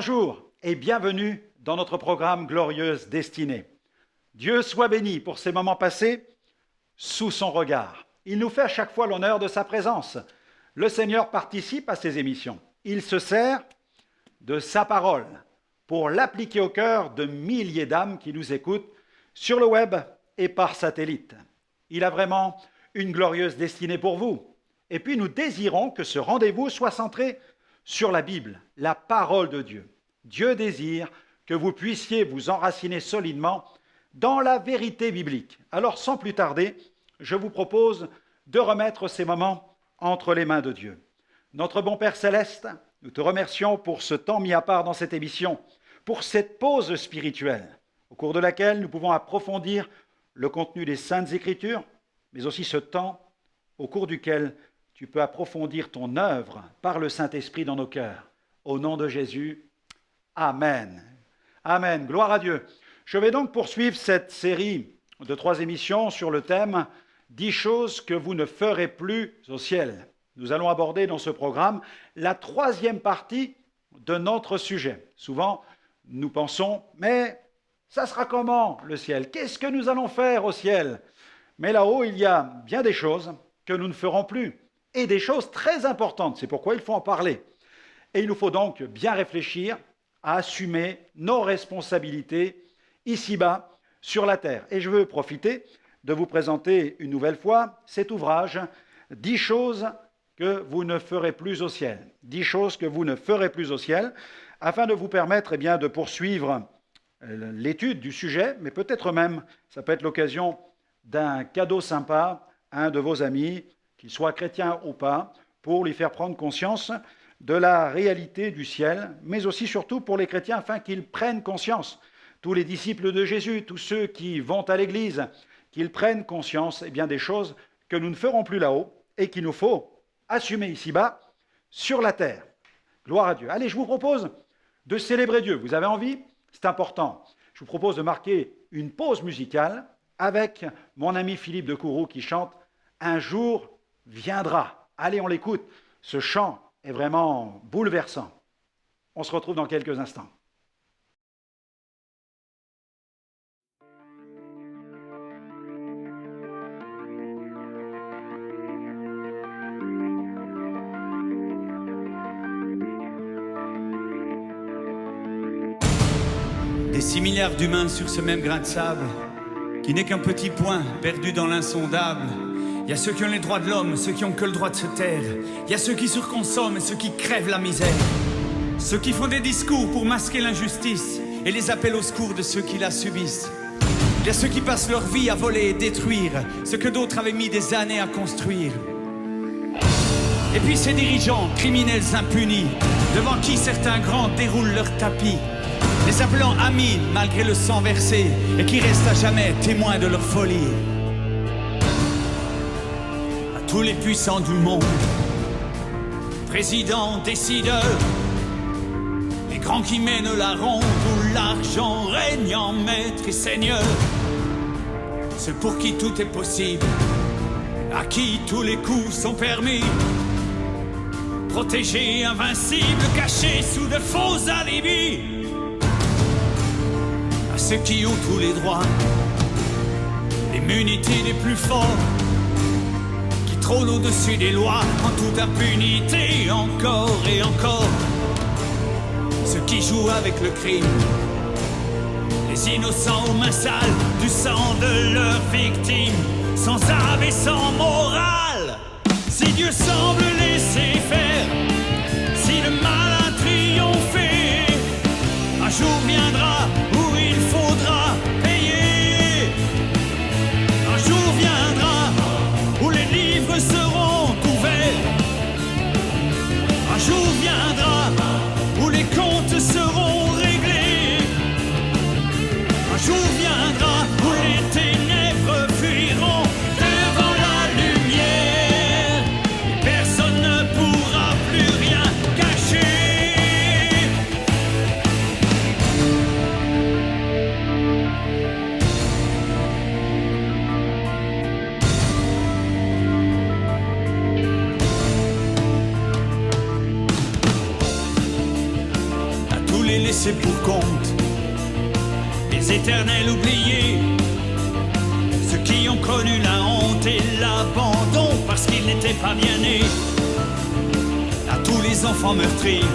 Bonjour et bienvenue dans notre programme Glorieuse Destinée. Dieu soit béni pour ces moments passés sous son regard. Il nous fait à chaque fois l'honneur de sa présence. Le Seigneur participe à ces émissions. Il se sert de sa parole pour l'appliquer au cœur de milliers d'âmes qui nous écoutent sur le web et par satellite. Il a vraiment une glorieuse destinée pour vous. Et puis nous désirons que ce rendez-vous soit centré sur la Bible, la parole de Dieu. Dieu désire que vous puissiez vous enraciner solidement dans la vérité biblique. Alors sans plus tarder, je vous propose de remettre ces moments entre les mains de Dieu. Notre bon Père Céleste, nous te remercions pour ce temps mis à part dans cette émission, pour cette pause spirituelle, au cours de laquelle nous pouvons approfondir le contenu des Saintes Écritures, mais aussi ce temps au cours duquel tu peux approfondir ton œuvre par le Saint-Esprit dans nos cœurs. Au nom de Jésus, Amen. Amen. Gloire à Dieu. Je vais donc poursuivre cette série de 3 émissions sur le thème « 10 choses que vous ne ferez plus au ciel ». Nous allons aborder dans ce programme la 3e partie de notre sujet. Souvent, nous pensons « mais ça sera comment le ciel? Qu'est-ce que nous allons faire au ciel ?» Mais là-haut, il y a bien des choses que nous ne ferons plus et des choses très importantes. C'est pourquoi il faut en parler. Et il nous faut donc bien réfléchir à assumer nos responsabilités ici-bas sur la terre. Et je veux profiter de vous présenter une nouvelle fois cet ouvrage « 10 choses que vous ne ferez plus au ciel ». 10 choses que vous ne ferez plus au ciel, afin de vous permettre de poursuivre l'étude du sujet, mais peut-être même, ça peut être l'occasion d'un cadeau sympa à un de vos amis, qu'il soit chrétien ou pas, pour lui faire prendre conscience de la réalité du ciel, mais aussi surtout pour les chrétiens, afin qu'ils prennent conscience, tous les disciples de Jésus, tous ceux qui vont à l'église, qu'ils prennent conscience des choses que nous ne ferons plus là-haut et qu'il nous faut assumer ici-bas sur la terre. Gloire à Dieu. Allez, je vous propose de célébrer Dieu. Vous avez envie? C'est important. Je vous propose de marquer une pause musicale avec mon ami Philippe de Courroux qui chante « Un jour viendra ». Allez, on l'écoute. Ce chant est vraiment bouleversant. On se retrouve dans quelques instants. Des 6 milliards d'humains sur ce même grain de sable, qui n'est qu'un petit point perdu dans l'insondable. Il y a ceux qui ont les droits de l'homme, ceux qui ont que le droit de se taire. Il y a ceux qui surconsomment et ceux qui crèvent la misère. Ceux qui font des discours pour masquer l'injustice et les appels au secours de ceux qui la subissent. Il y a ceux qui passent leur vie à voler et détruire ce que d'autres avaient mis des années à construire. Et puis ces dirigeants, criminels impunis, devant qui certains grands déroulent leur tapis, les appelant amis malgré le sang versé, et qui restent à jamais témoins de leur folie. À tous les puissants du monde, présidents, décideurs, les grands qui mènent la ronde, où l'argent règne en maître et seigneur, ceux pour qui tout est possible, à qui tous les coups sont permis, protégés, invincibles, cachés sous de faux alibis. À ceux qui ont tous les droits, l'immunité des plus forts, qui trônent au-dessus des lois en toute impunité, encore et encore. Ceux qui jouent avec le crime, les innocents aux mains sales du sang de leurs victimes, sans âme et sans morale. Si Dieu semble laisser faire, si le mal a triomphé, un jour viendra où il faudra payer. Un jour viendra où les livres seront ouverts. Un jour viendra où les comptes seront réglés. Un jour viendra où les ténèbres fuiront devant la lumière. Et personne ne pourra plus rien cacher. laissés pour compte, les éternels oubliés, ceux qui ont connu la honte et l'abandon parce qu'ils n'étaient pas bien nés, à tous les enfants meurtris,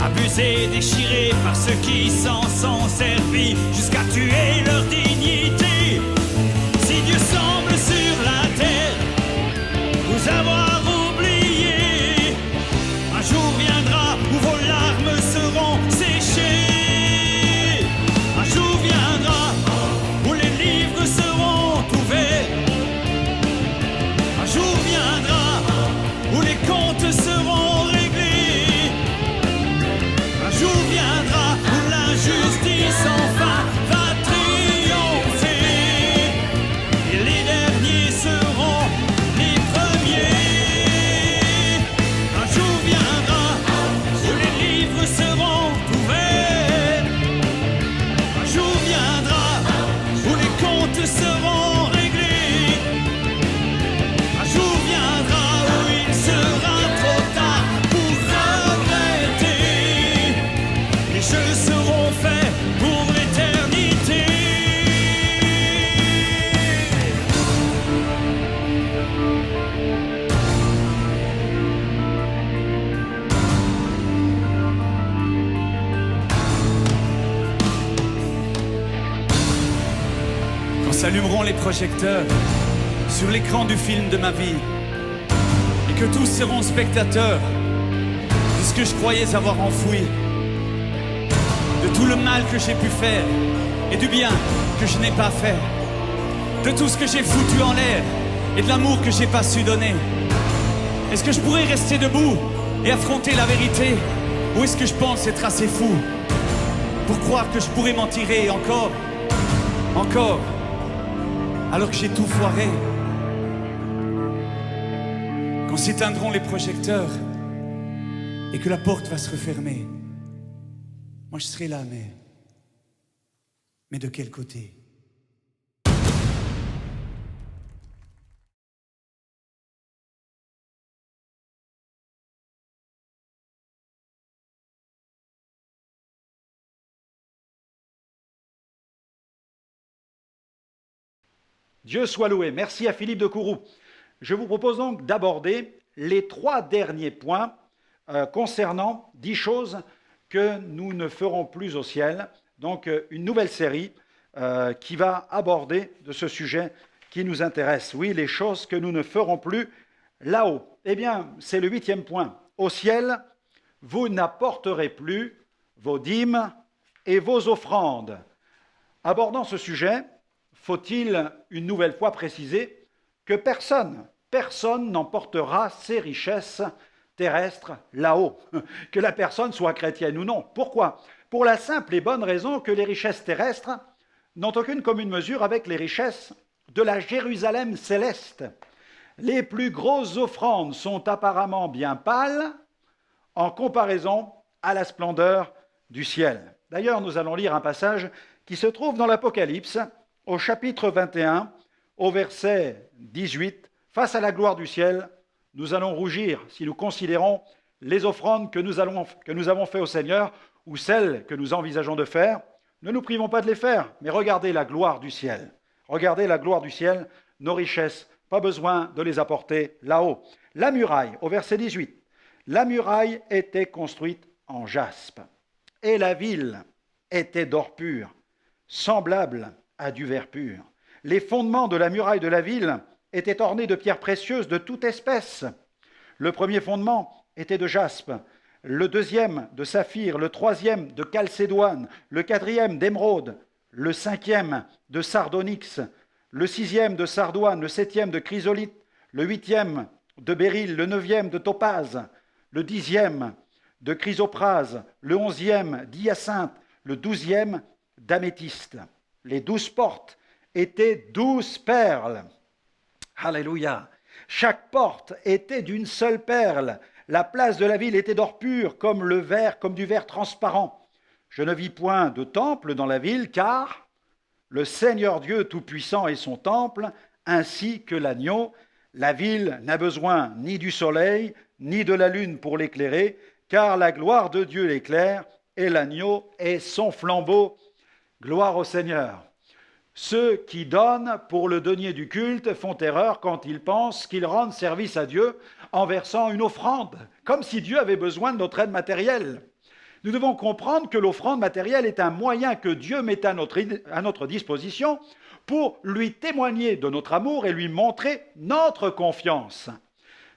abusés, déchirés par ceux qui s'en sont servis jusqu'à tuer leur dignité. Si Dieu semble sur la terre vous avoir oublié, un jour viendra où vos larmes seront séchées. Un jour viendra où les livres seront ouverts. Un jour viendra où les comptes seront réglés. Un jour viendra où l'injustice enfin va triompher. Et les derniers seront les premiers. Un jour viendra où les livres seront ouverts. Un jour viendra où les comptes seront réglés. Un jour viendra où il sera trop tard pour regretter. Les jeux seront faits pour l'éternité. Quand s'allumeront les projecteurs sur l'écran du film de ma vie et que tous seront spectateurs de ce que je croyais avoir enfoui, de tout le mal que j'ai pu faire et du bien que je n'ai pas fait, de tout ce que j'ai foutu en l'air et de l'amour que j'ai pas su donner, est-ce que je pourrais rester debout et affronter la vérité, ou est-ce que je pense être assez fou pour croire que je pourrais m'en tirer encore, alors que j'ai tout foiré? Quand s'éteindront les projecteurs et que la porte va se refermer, moi je serai là, mais de quel côté? Dieu soit loué. Merci à Philippe de Courroux. Je vous propose donc d'aborder les 3 derniers points concernant 10 choses que nous ne ferons plus au ciel. Donc une nouvelle série qui va aborder de ce sujet qui nous intéresse. Oui, les choses que nous ne ferons plus là-haut. Eh bien, c'est le 8e point. Au ciel, vous n'apporterez plus vos dîmes et vos offrandes. Abordant ce sujet, faut-il une nouvelle fois préciser que personne n'emportera ses richesses terrestres là-haut, que la personne soit chrétienne ou non. Pourquoi? Pour la simple et bonne raison que les richesses terrestres n'ont aucune commune mesure avec les richesses de la Jérusalem céleste. Les plus grosses offrandes sont apparemment bien pâles en comparaison à la splendeur du ciel. D'ailleurs, nous allons lire un passage qui se trouve dans l'Apocalypse, au chapitre 21, au verset 18, « Face à la gloire du ciel, nous allons rougir si nous considérons les offrandes que nous avons faites au Seigneur ou celles que nous envisageons de faire. Ne nous privons pas de les faire, mais regardez la gloire du ciel. Regardez la gloire du ciel, nos richesses, pas besoin de les apporter là-haut. La muraille, au verset 18, la muraille était construite en jaspe, et la ville était d'or pur, semblable à du verre pur. Les fondements de la muraille de la ville étaient ornés de pierres précieuses de toute espèce. Le premier fondement était de jaspe, le deuxième de saphir, le troisième de chalcédoine, le quatrième d'émeraude, le cinquième de sardonyx, le sixième de sardoine, le septième de chrysolite, le huitième de béryl, le neuvième de topaze, le 10e de chrysoprase, le 11e d'hyacinthe, le 12e d'améthyste. Les 12 portes étaient 12 perles. Alléluia. Chaque porte était d'une seule perle. La place de la ville était d'or pur, comme du verre transparent. Je ne vis point de temple dans la ville, car le Seigneur Dieu Tout-Puissant est son temple, ainsi que l'agneau. La ville n'a besoin ni du soleil, ni de la lune pour l'éclairer, car la gloire de Dieu l'éclaire, et l'agneau est son flambeau. Gloire au Seigneur. Ceux qui donnent pour le denier du culte font erreur quand ils pensent qu'ils rendent service à Dieu en versant une offrande, comme si Dieu avait besoin de notre aide matérielle. Nous devons comprendre que l'offrande matérielle est un moyen que Dieu met à notre disposition pour lui témoigner de notre amour et lui montrer notre confiance.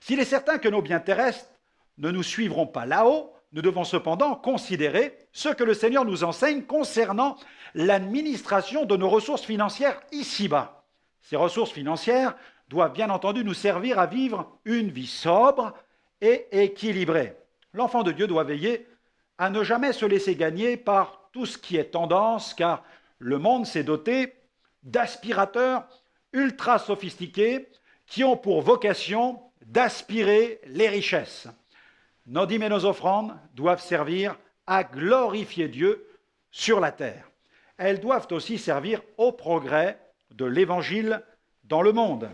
S'il est certain que nos biens terrestres ne nous suivront pas là-haut, nous devons cependant considérer ce que le Seigneur nous enseigne concernant l'administration de nos ressources financières ici-bas. Ces ressources financières doivent bien entendu nous servir à vivre une vie sobre et équilibrée. L'enfant de Dieu doit veiller à ne jamais se laisser gagner par tout ce qui est tendance, car le monde s'est doté d'aspirateurs ultra sophistiqués qui ont pour vocation d'aspirer les richesses. Nos dîmes et nos offrandes doivent servir à glorifier Dieu sur la terre. Elles doivent aussi servir au progrès de l'Évangile dans le monde.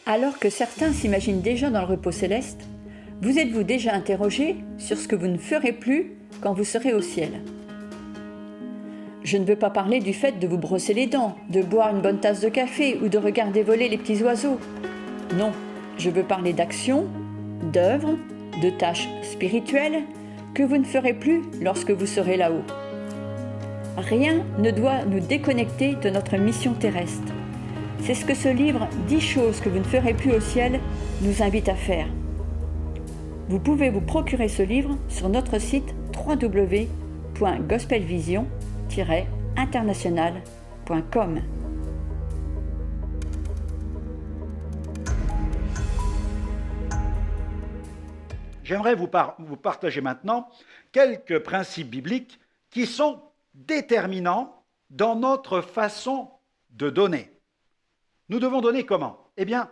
Alors que certains s'imaginent déjà dans le repos céleste, vous êtes-vous déjà interrogé sur ce que vous ne ferez plus quand vous serez au ciel ? Je ne veux pas parler du fait de vous brosser les dents, de boire une bonne tasse de café ou de regarder voler les petits oiseaux. Non, je veux parler d'actions, d'œuvres, de tâches spirituelles que vous ne ferez plus lorsque vous serez là-haut. Rien ne doit nous déconnecter de notre mission terrestre. C'est ce que ce livre « 10 choses que vous ne ferez plus au ciel » nous invite à faire. Vous pouvez vous procurer ce livre sur notre site www.gospelvision-international.com. J'aimerais vous partager maintenant quelques principes bibliques qui sont déterminants dans notre façon de donner. Nous devons donner comment ? Eh bien,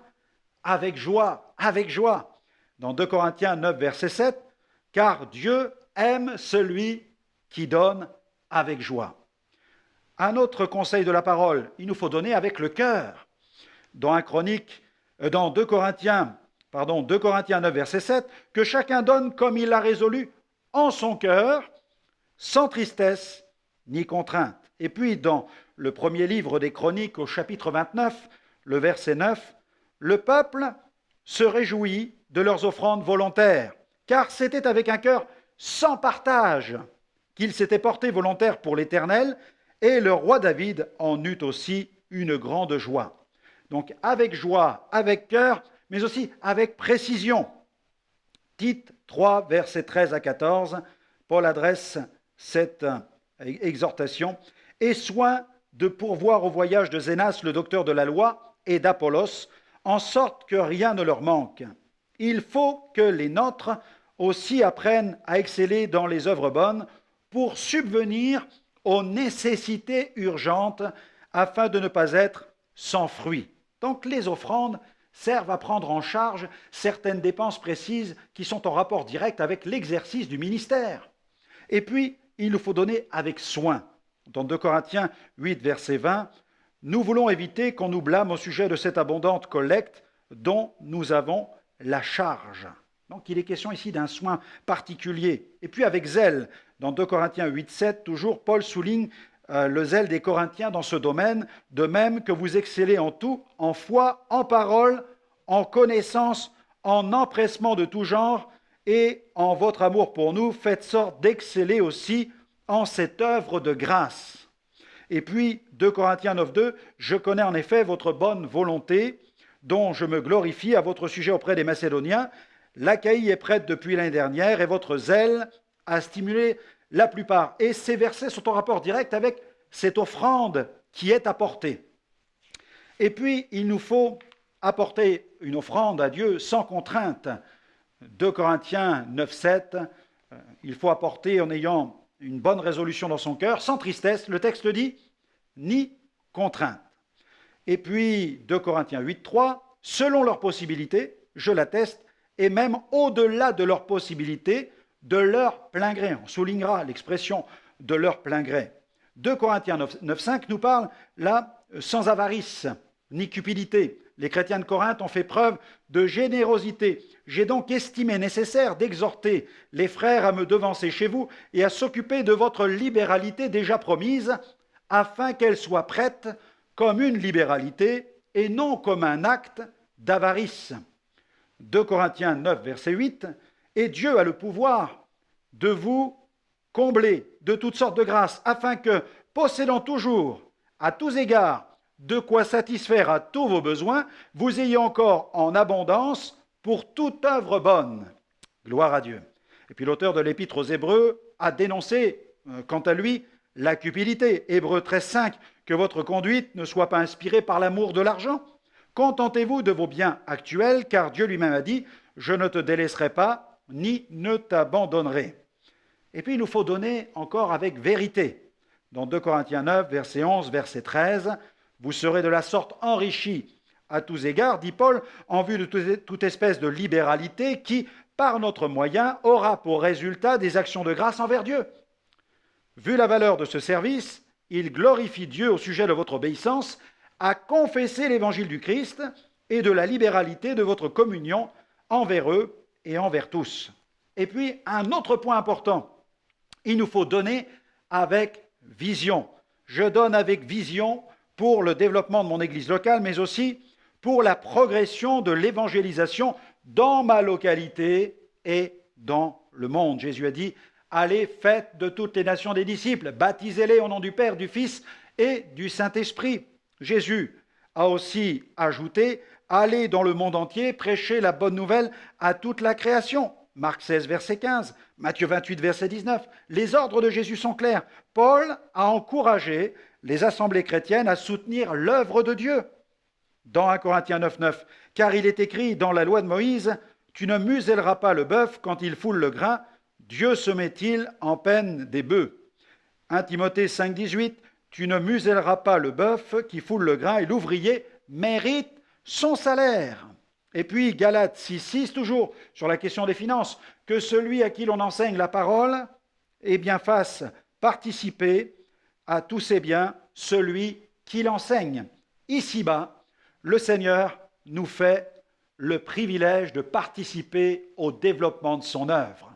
avec joie, avec joie. Dans 2 Corinthiens 9, verset 7, « Car Dieu aime celui qui donne avec joie. » Un autre conseil de la parole, il nous faut donner avec le cœur. Dans 2 Corinthiens 9, verset 7, « Que chacun donne comme il l'a résolu en son cœur, sans tristesse ni contrainte. » Et puis dans le premier livre des Chroniques au chapitre 29, le verset 9, « Le peuple se réjouit de leurs offrandes volontaires, car c'était avec un cœur sans partage qu'ils s'étaient portés volontaires pour l'Éternel, et le roi David en eut aussi une grande joie. » Donc avec joie, avec cœur, mais aussi avec précision. Tite 3, versets 13 à 14, Paul adresse cette exhortation. « Et soin de pourvoir au voyage de Zénas, le docteur de la loi, et d'Apollos, en sorte que rien ne leur manque. Il faut que les nôtres aussi apprennent à exceller dans les œuvres bonnes pour subvenir aux nécessités urgentes afin de ne pas être sans fruit. » Donc les offrandes servent à prendre en charge certaines dépenses précises qui sont en rapport direct avec l'exercice du ministère. Et puis, il nous faut donner avec soin. Dans 2 Corinthiens 8, verset 20, « Nous voulons éviter qu'on nous blâme au sujet de cette abondante collecte dont nous avons la charge. » Donc il est question ici d'un soin particulier. Et puis avec zèle, dans 2 Corinthiens 8, 7, toujours, Paul souligne le zèle des Corinthiens dans ce domaine, de même que vous excellez en tout, en foi, en parole, en connaissance, en empressement de tout genre, et en votre amour pour nous, faites sorte d'exceller aussi en cette œuvre de grâce. Et puis, 2 Corinthiens 9, 2, « Je connais en effet votre bonne volonté, dont je me glorifie à votre sujet auprès des Macédoniens. L'Achaïe est prête depuis l'année dernière, et votre zèle a stimulé la plupart. » Et ces versets sont en rapport direct avec cette offrande qui est apportée. Et puis, il nous faut apporter une offrande à Dieu sans contrainte. 2 Corinthiens 9, 7, il faut apporter en ayant une bonne résolution dans son cœur, sans tristesse, le texte dit, ni contrainte. Et puis 2 Corinthiens 8, 3, selon leurs possibilités, je l'atteste, et même au-delà de leurs possibilités, de leur plein gré. On soulignera l'expression de leur plein gré. 2 Corinthiens 9, 5 nous parle là sans avarice ni cupidité, Les chrétiens de Corinthe ont fait preuve de générosité. J'ai donc estimé nécessaire d'exhorter les frères à me devancer chez vous et à s'occuper de votre libéralité déjà promise, afin qu'elle soit prête comme une libéralité et non comme un acte d'avarice. 2 Corinthiens 9, verset 8, « Et Dieu a le pouvoir de vous combler de toutes sortes de grâces, afin que, possédant toujours, à tous égards, de quoi satisfaire à tous vos besoins, vous ayez encore en abondance pour toute œuvre bonne. » Gloire à Dieu. Et puis l'auteur de l'Épître aux Hébreux a dénoncé, quant à lui, la cupidité. Hébreux 13, 5, « Que votre conduite ne soit pas inspirée par l'amour de l'argent. Contentez-vous de vos biens actuels, car Dieu lui-même a dit, « Je ne te délaisserai pas, ni ne t'abandonnerai. » Et puis il nous faut donner encore avec vérité. Dans 2 Corinthiens 9, verset 11, verset 13, « Vous serez de la sorte enrichis à tous égards, dit Paul, en vue de toute espèce de libéralité qui, par notre moyen, aura pour résultat des actions de grâce envers Dieu. Vu la valeur de ce service, il glorifie Dieu au sujet de votre obéissance, à confesser l'évangile du Christ et de la libéralité de votre communion envers eux et envers tous. » Et puis, un autre point important, il nous faut donner avec vision. Je donne avec vision pour le développement de mon église locale, mais aussi pour la progression de l'évangélisation dans ma localité et dans le monde. Jésus a dit, « Allez, faites de toutes les nations des disciples, baptisez-les au nom du Père, du Fils et du Saint-Esprit. » Jésus a aussi ajouté, « Allez dans le monde entier, prêchez la bonne nouvelle à toute la création. » Marc 16, verset 15, Matthieu 28, verset 19. Les ordres de Jésus sont clairs. Paul a encouragé les assemblées chrétiennes à soutenir l'œuvre de Dieu. Dans 1 Corinthiens 9, 9, « Car il est écrit dans la loi de Moïse, « Tu ne muselleras pas le bœuf quand il foule le grain, Dieu se met-il en peine des bœufs. » 1 Timothée 5, 18, « Tu ne muselleras pas le bœuf qui foule le grain et l'ouvrier mérite son salaire. » Et puis Galates 6, 6, toujours sur la question des finances, « Que celui à qui l'on enseigne la parole, fasse participer à tous ses biens celui qui l'enseigne. » Ici-bas, le Seigneur nous fait le privilège de participer au développement de son œuvre.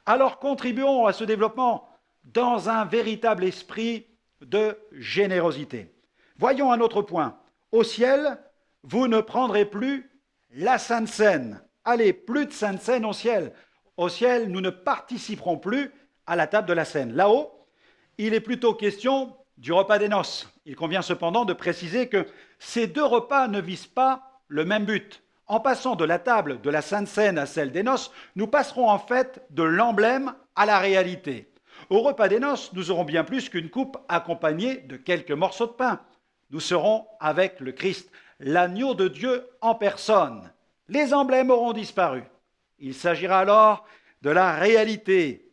Alors contribuons à ce développement dans un véritable esprit de générosité. Voyons un autre point. Au ciel, vous ne prendrez plus la Sainte Seine. Allez, plus de Sainte Seine au ciel. Au ciel, nous ne participerons plus à la table de la Seine. Là-haut, il est plutôt question du repas des noces. Il convient cependant de préciser que ces deux repas ne visent pas le même but. En passant de la table de la Sainte Seine à celle des noces, nous passerons en fait de l'emblème à la réalité. Au repas des noces, nous aurons bien plus qu'une coupe accompagnée de quelques morceaux de pain. Nous serons avec le Christ, l'agneau de Dieu en personne. Les emblèmes auront disparu. Il s'agira alors de la réalité,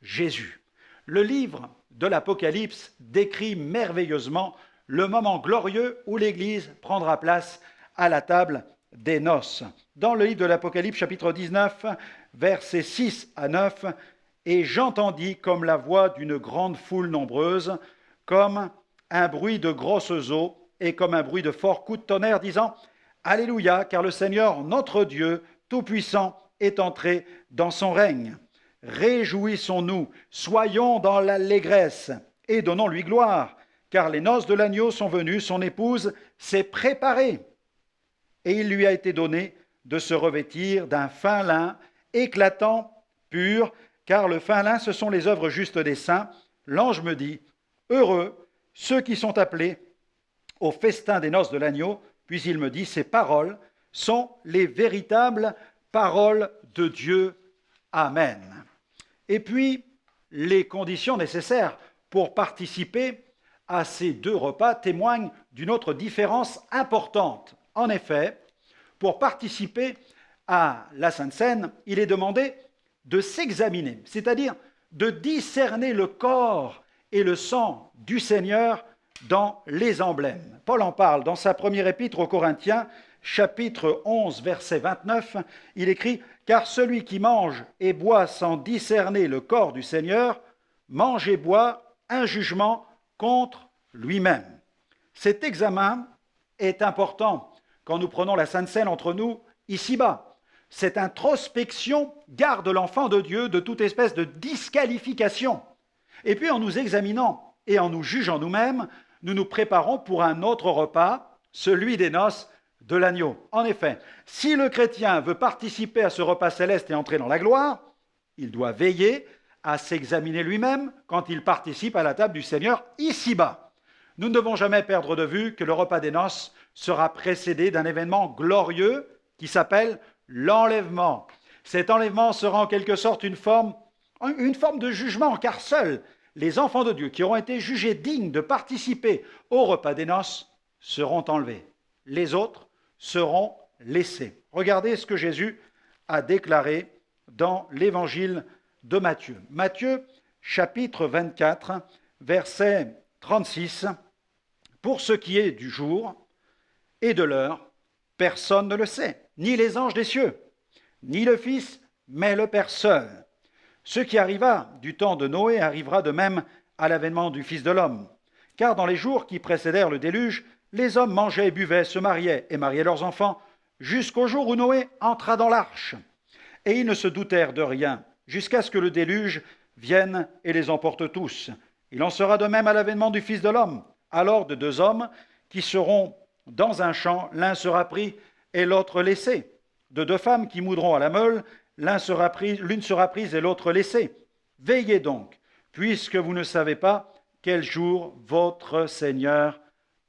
Jésus. Le livre de l'Apocalypse décrit merveilleusement le moment glorieux où l'Église prendra place à la table des noces. Dans le livre de l'Apocalypse, chapitre 19, versets 6 à 9, « Et j'entendis comme la voix d'une grande foule nombreuse, comme un bruit de grosses eaux et comme un bruit de forts coups de tonnerre, disant « Alléluia, car le Seigneur, notre Dieu, Tout-Puissant, est entré dans son règne. Réjouissons-nous, soyons dans l'allégresse et donnons-lui gloire, car les noces de l'agneau sont venues, son épouse s'est préparée. Et il lui a été donné de se revêtir d'un fin lin éclatant, pur, car le fin lin, ce sont les œuvres justes des saints. L'ange me dit, heureux ceux qui sont appelés au festin des noces de l'agneau. Puis il me dit, ces paroles sont les véritables paroles de Dieu. Amen. Et puis, les conditions nécessaires pour participer à ces deux repas témoignent d'une autre différence importante. En effet, pour participer à la Sainte Seine, il est demandé de s'examiner, c'est-à-dire de discerner le corps et le sang du Seigneur dans les emblèmes. Paul en parle dans sa première épître aux Corinthiens, chapitre 11, verset 29, il écrit « Car celui qui mange et boit sans discerner le corps du Seigneur, mange et boit un jugement contre lui-même. » Cet examen est important quand nous prenons la Sainte Seine entre nous, ici-bas. Cette introspection garde l'enfant de Dieu de toute espèce de disqualification. Et puis en nous examinant et en nous jugeant nous-mêmes, nous nous préparons pour un autre repas, celui des noces de l'agneau. En effet, si le chrétien veut participer à ce repas céleste et entrer dans la gloire, il doit veiller à s'examiner lui-même quand il participe à la table du Seigneur ici-bas. Nous ne devons jamais perdre de vue que le repas des noces sera précédé d'un événement glorieux qui s'appelle l'enlèvement. Cet enlèvement sera en quelque sorte une forme de jugement, car seuls les enfants de Dieu qui auront été jugés dignes de participer au repas des noces seront enlevés. Les autres seront laissés. Regardez ce que Jésus a déclaré dans l'évangile de Matthieu. Matthieu, chapitre 24, verset 36. « Pour ce qui est du jour et de l'heure, personne ne le sait, ni les anges des cieux, ni le Fils, mais le Père seul. Ce qui arriva du temps de Noé arrivera de même à l'avènement du Fils de l'homme. Car dans les jours qui précédèrent le déluge, les hommes mangeaient et buvaient, se mariaient et mariaient leurs enfants, jusqu'au jour où Noé entra dans l'arche. Et ils ne se doutèrent de rien, jusqu'à ce que le déluge vienne et les emporte tous. Il en sera de même à l'avènement du Fils de l'homme. Alors de deux hommes qui seront dans un champ, l'un sera pris et l'autre laissé. De deux femmes qui moudront à la meule, l'une sera prise et l'autre laissée. Veillez donc, puisque vous ne savez pas quel jour votre Seigneur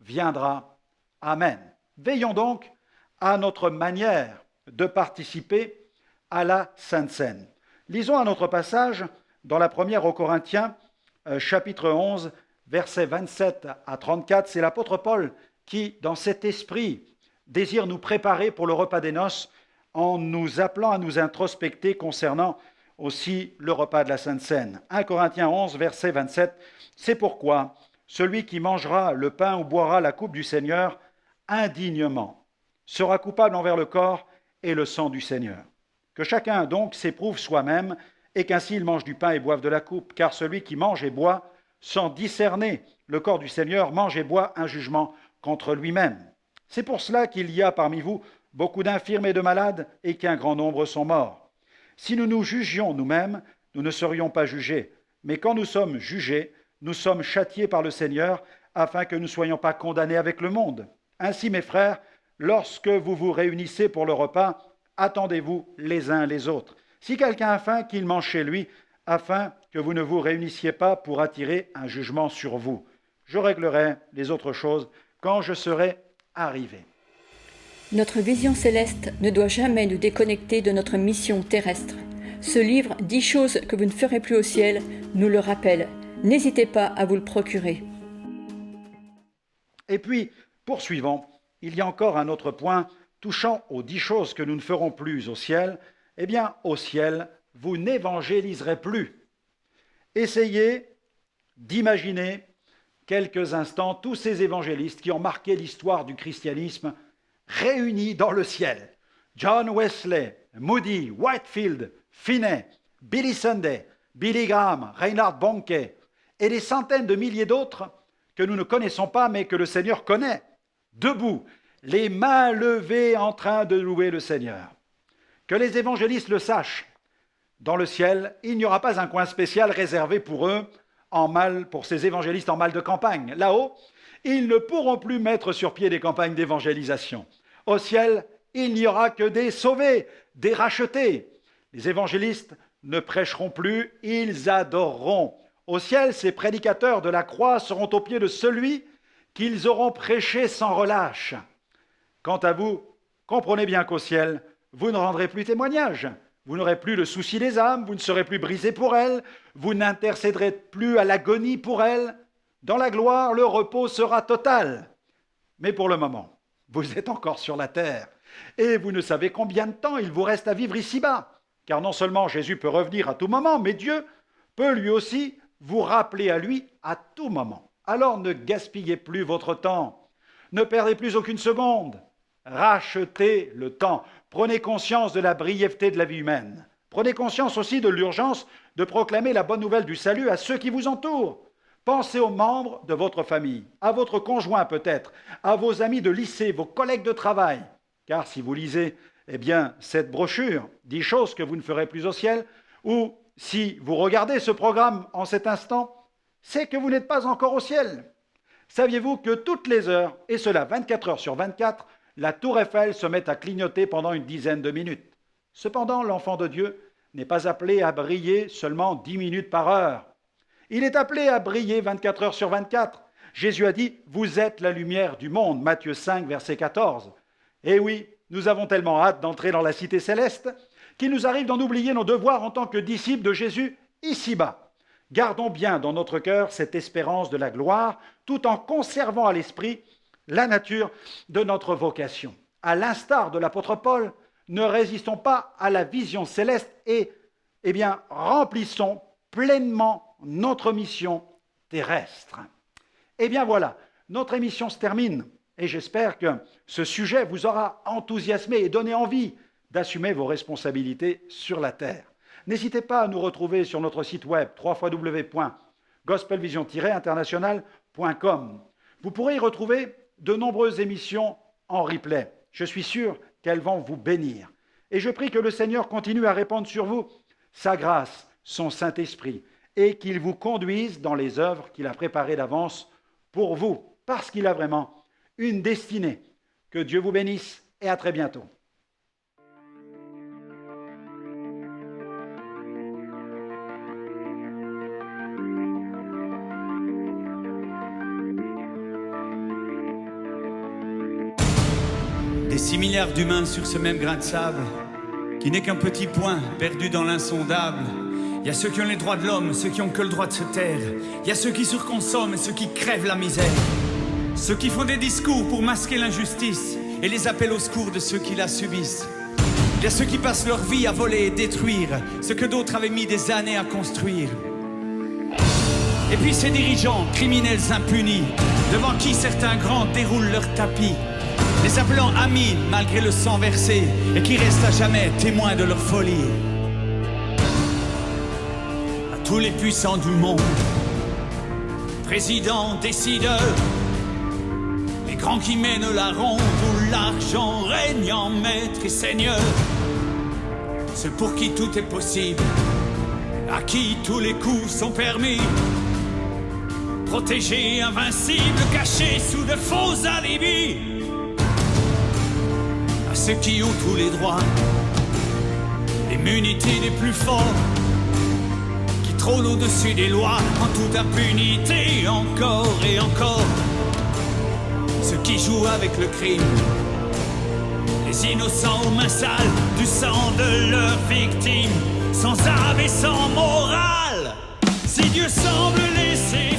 viendra. Amen. Veillons donc à notre manière de participer à la Sainte Seine. Lisons un autre passage dans la première aux Corinthiens, chapitre 11, versets 27 à 34. C'est l'apôtre Paul qui, dans cet esprit, désire nous préparer pour le repas des noces en nous appelant à nous introspecter concernant aussi le repas de la Sainte Seine. 1 Corinthiens 11, verset 27. C'est pourquoi celui qui mangera le pain ou boira la coupe du Seigneur indignement sera coupable envers le corps et le sang du Seigneur. Que chacun donc s'éprouve soi-même et qu'ainsi il mange du pain et boive de la coupe, car celui qui mange et boit sans discerner le corps du Seigneur mange et boit un jugement contre lui-même. C'est pour cela qu'il y a parmi vous beaucoup d'infirmes et de malades et qu'un grand nombre sont morts. Si nous nous jugions nous-mêmes, nous ne serions pas jugés. Mais quand nous sommes jugés, nous sommes châtiés par le Seigneur afin que nous ne soyons pas condamnés avec le monde. Ainsi, mes frères, lorsque vous vous réunissez pour le repas, attendez-vous les uns les autres. Si quelqu'un a faim, qu'il mange chez lui, afin que vous ne vous réunissiez pas pour attirer un jugement sur vous. Je réglerai les autres choses quand je serai arrivé. Notre vision céleste ne doit jamais nous déconnecter de notre mission terrestre. Ce livre, 10 choses que vous ne ferez plus au ciel, nous le rappelle. N'hésitez pas à vous le procurer. Et puis, poursuivons, il y a encore un autre point touchant aux 10 choses que nous ne ferons plus au ciel. Eh bien, au ciel, vous n'évangéliserez plus. Essayez d'imaginer quelques instants tous ces évangélistes qui ont marqué l'histoire du christianisme réunis dans le ciel. John Wesley, Moody, Whitefield, Finney, Billy Sunday, Billy Graham, Reinhard Bonnke et des centaines de milliers d'autres que nous ne connaissons pas mais que le Seigneur connaît, debout, les mains levées en train de louer le Seigneur. Que les évangélistes le sachent, dans le ciel, il n'y aura pas un coin spécial réservé pour eux, pour ces évangélistes en mal de campagne. Là-haut, ils ne pourront plus mettre sur pied des campagnes d'évangélisation. Au ciel, il n'y aura que des sauvés, des rachetés. Les évangélistes ne prêcheront plus, ils adoreront. Au ciel, ces prédicateurs de la croix seront aux pieds de celui qu'ils auront prêché sans relâche. Quant à vous, comprenez bien qu'au ciel, vous ne rendrez plus témoignage. Vous n'aurez plus le souci des âmes, vous ne serez plus brisés pour elles, vous n'intercéderez plus à l'agonie pour elles. Dans la gloire, le repos sera total. Mais pour le moment, vous êtes encore sur la terre et vous ne savez combien de temps il vous reste à vivre ici-bas. Car non seulement Jésus peut revenir à tout moment, mais Dieu peut lui aussi vous rappeler à lui à tout moment. Alors ne gaspillez plus votre temps, ne perdez plus aucune seconde. Rachetez le temps. Prenez conscience de la brièveté de la vie humaine. Prenez conscience aussi de l'urgence de proclamer la bonne nouvelle du salut à ceux qui vous entourent. Pensez aux membres de votre famille, à votre conjoint peut-être, à vos amis de lycée, vos collègues de travail. Car si vous lisez cette brochure, 10 choses que vous ne ferez plus au ciel, ou si vous regardez ce programme en cet instant, c'est que vous n'êtes pas encore au ciel. Saviez-vous que toutes les heures, et cela 24 heures sur 24, la tour Eiffel se met à clignoter pendant une dizaine de minutes. Cependant, l'enfant de Dieu n'est pas appelé à briller seulement 10 minutes par heure. Il est appelé à briller 24 heures sur 24. Jésus a dit « Vous êtes la lumière du monde » Matthieu 5, verset 14. Et oui, nous avons tellement hâte d'entrer dans la cité céleste qu'il nous arrive d'en oublier nos devoirs en tant que disciples de Jésus ici-bas. Gardons bien dans notre cœur cette espérance de la gloire, tout en conservant à l'esprit la nature de notre vocation. À l'instar de l'apôtre Paul, ne résistons pas à la vision céleste et, remplissons pleinement notre mission terrestre. Eh bien voilà, notre émission se termine et j'espère que ce sujet vous aura enthousiasmé et donné envie d'assumer vos responsabilités sur la terre. N'hésitez pas à nous retrouver sur notre site web www.gospelvision-international.com. Vous pourrez y retrouver de nombreuses émissions en replay. Je suis sûr qu'elles vont vous bénir. Et je prie que le Seigneur continue à répandre sur vous sa grâce, son Saint-Esprit, et qu'il vous conduise dans les œuvres qu'il a préparées d'avance pour vous, parce qu'il a vraiment une destinée. Que Dieu vous bénisse et à très bientôt. Des 6 milliards d'humains sur ce même grain de sable, qui n'est qu'un petit point perdu dans l'insondable. Il y a ceux qui ont les droits de l'homme, ceux qui ont que le droit de se taire. Il y a ceux qui surconsomment et ceux qui crèvent la misère. Ceux qui font des discours pour masquer l'injustice et les appels au secours de ceux qui la subissent. Il y a ceux qui passent leur vie à voler et détruire ce que d'autres avaient mis des années à construire. Et puis ces dirigeants, criminels impunis, devant qui certains grands déroulent leur tapis, les appelant amis malgré le sang versé, et qui restent à jamais témoins de leur folie. À tous les puissants du monde, présidents, décideurs, les grands qui mènent la ronde, où l'argent règne en maître et seigneur, ceux pour qui tout est possible, à qui tous les coups sont permis, protégés, invincibles, cachés sous de faux alibis. À ceux qui ont tous les droits, l'immunité des plus forts, qui trônent au-dessus des lois, en toute impunité, encore et encore. Ceux qui jouent avec le crime, les innocents aux mains sales du sang de leurs victimes, sans âme et sans morale. Si Dieu semble laisser